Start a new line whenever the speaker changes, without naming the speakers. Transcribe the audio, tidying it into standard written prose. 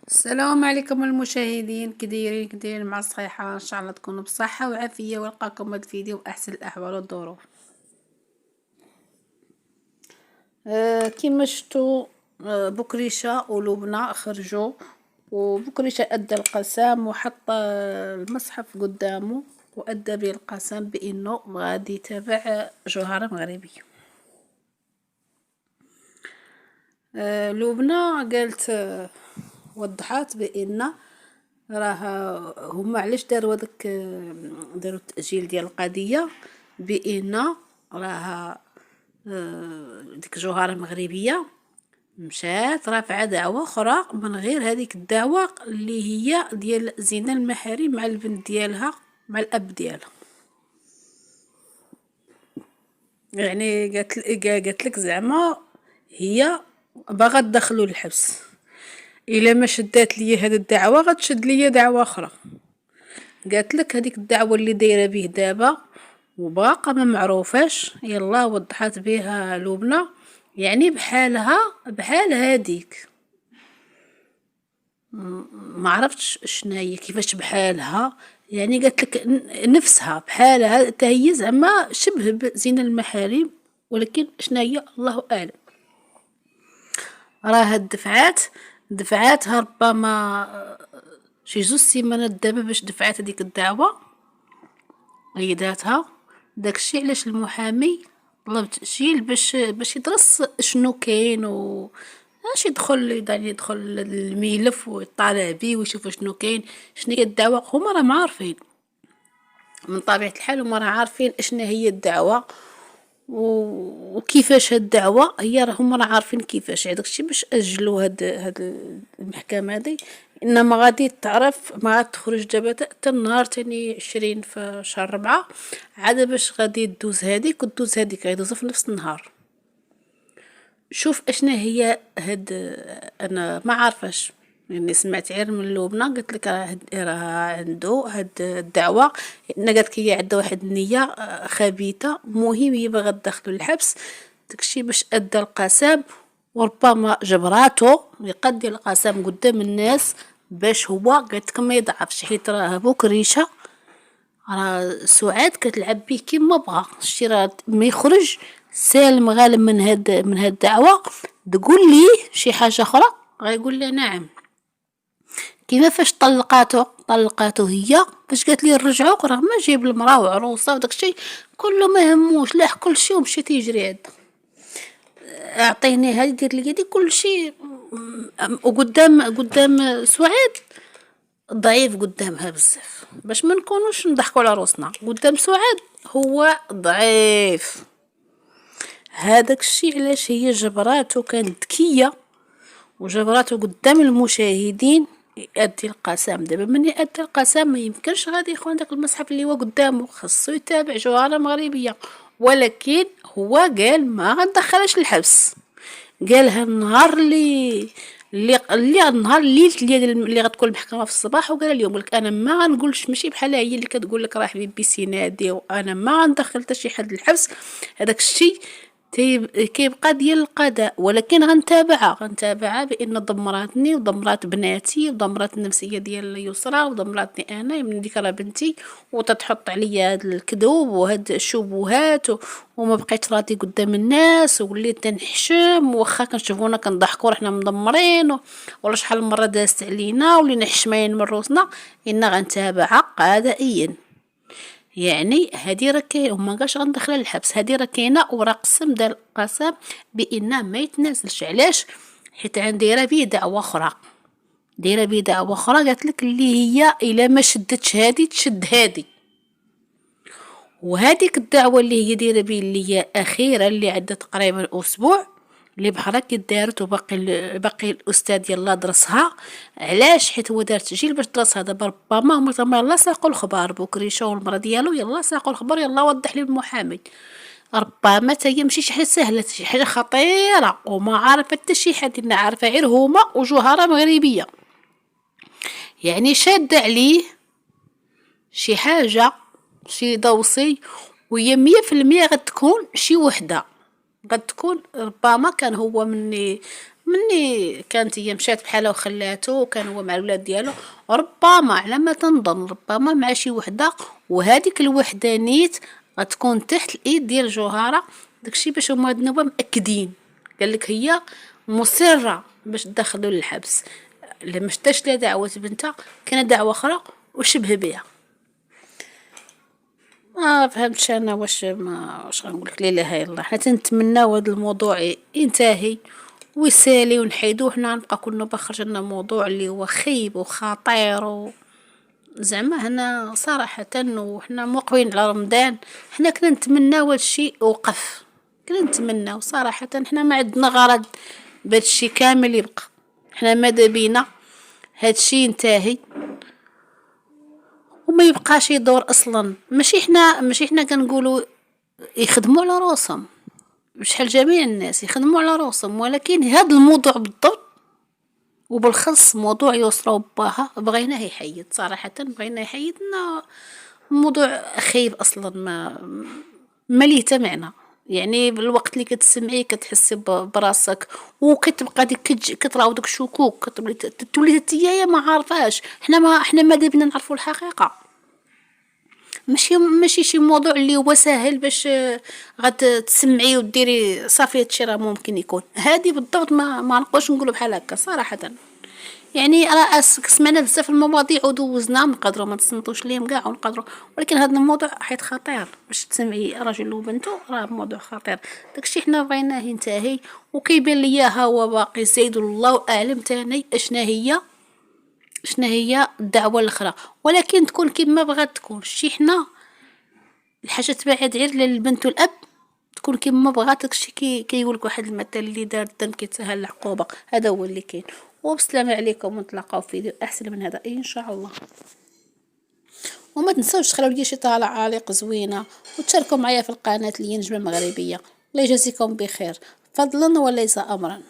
السلام عليكم المشاهدين، كدايرين مع الصحيحة، ان شاء الله تكونوا بصحة وعافية ونلقاكم هاد الفيديو بأحسن الأحوال والظروف. كيما شفتوا، بكريشة ولبنى خرجوا، وبكريشة أدى القسم وحط المصحف قدامه وأدى به القسم بأنه غادي يتابع جوهرة مغربية. لبنى قالت، وضحت بأن راه هما علاش داروا هذاك، داروا التأجيل ديال القضية بأن راه ديك جوهرة مغربية مشات رافعة دعوة أخرى من غير هذيك الدعوة اللي هي ديال زنا المحارم مع البنت ديالها مع الأب ديالها. يعني قالت لك زعما هي باغا تدخلو للحبس، الا ما شدات ليا هاد الدعوة غتشد ليا دعوة اخرى. قالت لك هذيك الدعوة اللي دايره به دابا وباقا ما معروفاش، يلا وضحت بها لبنى، يعني بحالها بحال هذيك. ما عرفتش شناهي كيفاش بحالها، يعني قالت لك نفسها بحالها حتى هي زعما شبه بزنا المحارم، ولكن شناهي الله اعلم. راه دفعاتها ربما شي 2 سيمانات دابا باش دفعات هذيك الدعوة غيداتها. داكشي علاش المحامي طلب تأجيل باش يدرس شنو كاين و باش يدخل الملف ويطالع بيه ويشوف شنو كاين، شنو هي الدعوة. هما راهم عارفين من طبيعة الحال، هما راه عارفين اشنا هي الدعوة وكيفاش هاد الدعوة هي، راهم راه عارفين كيفاش. داكشي باش اجلوا هاد المحكمة هادي، انما غادي تعرف ما غتخرج دابا حتى النهار تاني 20 في شهر 4 عاد باش غادي تدوز هاديك وتدوز هاديك، غيدوزو في نفس النهار. شوف اشنا هي هاد، انا ما عارفاش، يعني سمعت غير من لبنى قالت لك راه عنده هاد الدعوه، لان قالت هي عندها واحد النيه خبيثه، مهم هي باغا تدخلو للحبس. داكشي باش ادى القسم، وربما جبراتو يقدي القسم قدام الناس باش هو قالت لكم ما يضعفش، حيت راه بكريشه راه سعاد كتلعب بيه كيما بغا. شتي راه ما يخرج سالم غالم من هاد الدعوة، تقول لي شي حاجة أخرى غيقول لها نعم. كيما فاش طلقاتو هي فاش قالت لي نرجعوك، راه ما جايب المراه وعروسه وداكشي كله ما هموش، لاح كلشي ومشى تيجري عندها. اعطيني هادي دير لي هادي كلشي، قدام سعاد ضعيف قدامها بزاف، باش ما نكونوش نضحكوا على روسنا قدام سعاد هو ضعيف. هذاك الشيء علاش هي جبراتو كانت ذكيه وجبراتو قدام المشاهدين يأدي القسم. دابا من يأدي القسم ما يمكنش غادي يخون داك المصحف اللي هو قدامه، خاصو يتابع جوهرة مغربية. ولكن هو قال ما غندخلهاش الحبس، قالها النهار اللي النهار اللي غتكون المحكمه في الصباح، وقال اليوم لك انا ما غنقولش، ماشي بحال هي اللي كتقول لك راه حبيبي سينادي وانا ما غندخل حتى شي حد الحبس. هذاك الشيء كيبقى ديال القضاء، ولكن غنتابعها بان دمراتني ودمرات بناتي ودمرات النفسيه ديال يسرى ودمراتني انا من ديك راه بنتي، وتتحط عليا هاد الكذوب وهاد الشبهات وما بقيت راضي قدام الناس ووليت تنحشم، واخا كنشوفونا كنضحكوا رحنا مدمرين ولا شحال من مره دازت علينا ولينا حشمين من روسنا. ان غنتابعها قضائيا، يعني هادي راه كاين وما قاش غندخلها للحبس، هادي راه كاينه وراه قسم دار القسم بان ما يتنازلش. علاش؟ حيت دايره بيه دعوه اخرى، قالت لك اللي هي الا ما شدتش هادي تشد هادي. وهذيك الدعوه اللي هي دايره بيه اللي هي اخيرا اللي عندها تقريبا اسبوع اللي بحال هكا دارت، باقي الاستاذ يلا درسها. علاش؟ حيت هو دار تسجيل باش درسها. دابا ربما هما يلا ساقوا الخبر بكريشه والمرا ديالو، يلا ساقوا الخبر، يلا وضح لي المحامي. ربما تا هي ماشي شي حاجه سهله، شي حاجه خطيره وما عارفه حتى شي حد، اللي عارفه غير هما وجوهره مغربيه. يعني شاده عليه شي حاجه، شي دوسي، وهي 100% غتكون شي وحده، قد تكون ربما كان هو مني مني كانت هي مشات بحالها وخلاتو وكان هو مع الولاد ديالو، ربما على ما تنظن ربما مع شي وحده، وهذيك الوحده نيت غتكون تحت الايد ديال جوهره. داكشي باش هما هاد النوبه مأكدين، قالك هي مصره باش تدخلو للحبس. لا مشتاش لا دعوه بنتها، كان دعوه اخرى وشبه بها. ما فهمتش انا واش غنقولك. لا اله الا الله، حنا تنتمناو هذا الموضوع ينتهي ويسالي ونحيدوه. حنا نبقى كل نوبه خرج لنا موضوع اللي هو خيب وخطير زعما هنا صراحه. وحنا موقفين على رمضان، حنا كنا نتمناو هذا الشيء وقف، كنا نتمناو صراحه. حنا ما عندنا غرض بهذا الشيء كامل يبقى، حنا ماذا بينا هذا الشيء ينتهي وما يبقاش يدور اصلا. ماشي حنا كنقولوا يخدموا على روسهم، بشحال جميع الناس يخدموا على روسهم، ولكن هذا الموضوع بالضبط وبالخص موضوع يسرى وباها بغيناه يحيد صراحة. بغينا يحيد إنه موضوع خايب أصلا، ما ليه تا معنى. يعني بالوقت اللي كتسمعي كتحسي براسك وكتبقى ديك كتراو داك الشكوك، تولي تيايا ما عارفاش. حنا ما دابنا نعرفوا الحقيقة. ماشي شي موضوع اللي هو سهل باش غاد تسمعي وديري صافي. هادشي راه ممكن يكون هادي بالضبط. ما نقولش نقولوا بحال هكا صراحه. يعني راه سمعنا بزاف المواضيع ودوزنا، نقدروا ما نصنتوش ليهم كاع ونقدروا، ولكن هذا الموضوع حيت خطير باش تسمعي راجل وبنته، راه موضوع خطير. داكشي حنا بغيناه ينتهي. وكيبان ليا ها هو باقي زايد والله اعلم تاني شنا هي الدعوه الاخرى، ولكن تكون كيما بغات تكون. شي حنا الحاجه تبعد غير للبنت والاب، تكون كيما بغات. داكشي كيقولك واحد المثل اللي دار الذنب كيتسهل العقوبه، هذا هو اللي كاين. وبسلامة عليكم، ونتلاقاو في فيديو احسن من هذا ان شاء الله. وما تنساوش تخلوا لي شي تعليق زوينه وتشاركوا معايا في القناه اللي هي نجمه مغربيه. الله يجازيكم بخير، فضلا وليس امرا.